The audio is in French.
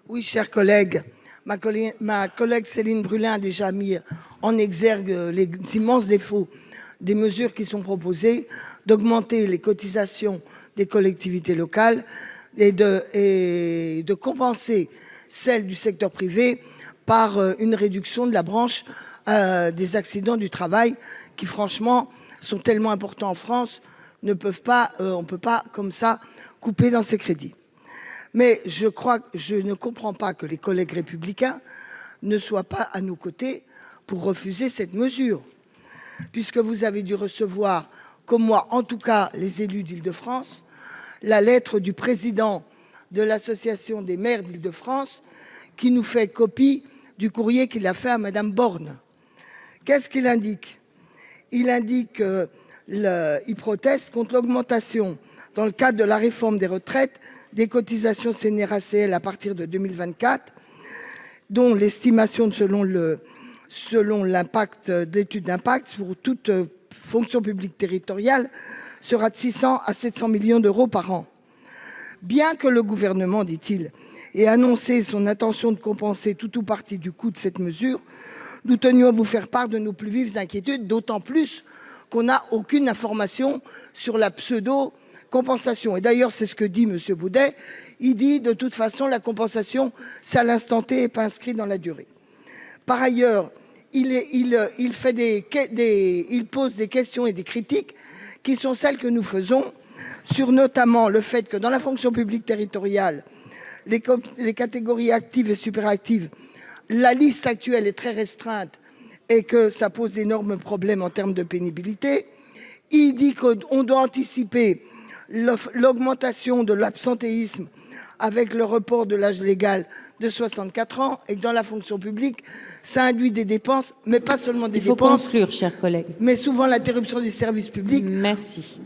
Oui, chers collègues, ma collègue Céline Brulin a déjà mis en exergue les immenses défauts des mesures qui sont proposées d'augmenter les cotisations des collectivités locales et de compenser celles du secteur privé par une réduction de la branche des accidents du travail qui franchement sont tellement importants en France, on ne peut pas comme ça couper dans ces crédits. Mais je ne comprends pas que les collègues républicains ne soient pas à nos côtés pour refuser cette mesure. Puisque vous avez dû recevoir, comme moi, en tout cas les élus d'Île-de-France, la lettre du président de l'association des maires d'Île-de-France qui nous fait copie du courrier qu'il a fait à Madame Borne. Qu'est-ce qu'il indique? Il indique qu'il proteste contre l'augmentation, dans le cadre de la réforme des retraites, des cotisations CNRACL à partir de 2024, dont l'estimation selon l'impact d'études d'impact pour toute fonction publique territoriale sera de 600 à 700 millions d'euros par an. Bien que le gouvernement, dit-il, ait annoncé son intention de compenser tout ou partie du coût de cette mesure, nous tenions à vous faire part de nos plus vives inquiétudes, d'autant plus qu'on n'a aucune information sur la pseudo-compensation. Et d'ailleurs, c'est ce que dit M. Boudet. Il dit, de toute façon, la compensation, c'est à l'instant T et pas inscrit dans la durée. Par ailleurs, il pose des questions et des critiques qui sont celles que nous faisons sur notamment le fait que dans la fonction publique territoriale, les catégories actives et superactives, la liste actuelle est très restreinte et que ça pose d'énormes problèmes en termes de pénibilité. Il dit qu'on doit anticiper l'augmentation de l'absentéisme avec le report de l'âge légal de 64 ans et que dans la fonction publique, ça induit des dépenses, mais pas seulement des dépenses. Il faut conclure, chers collègues. Mais souvent l'interruption du service public. Merci.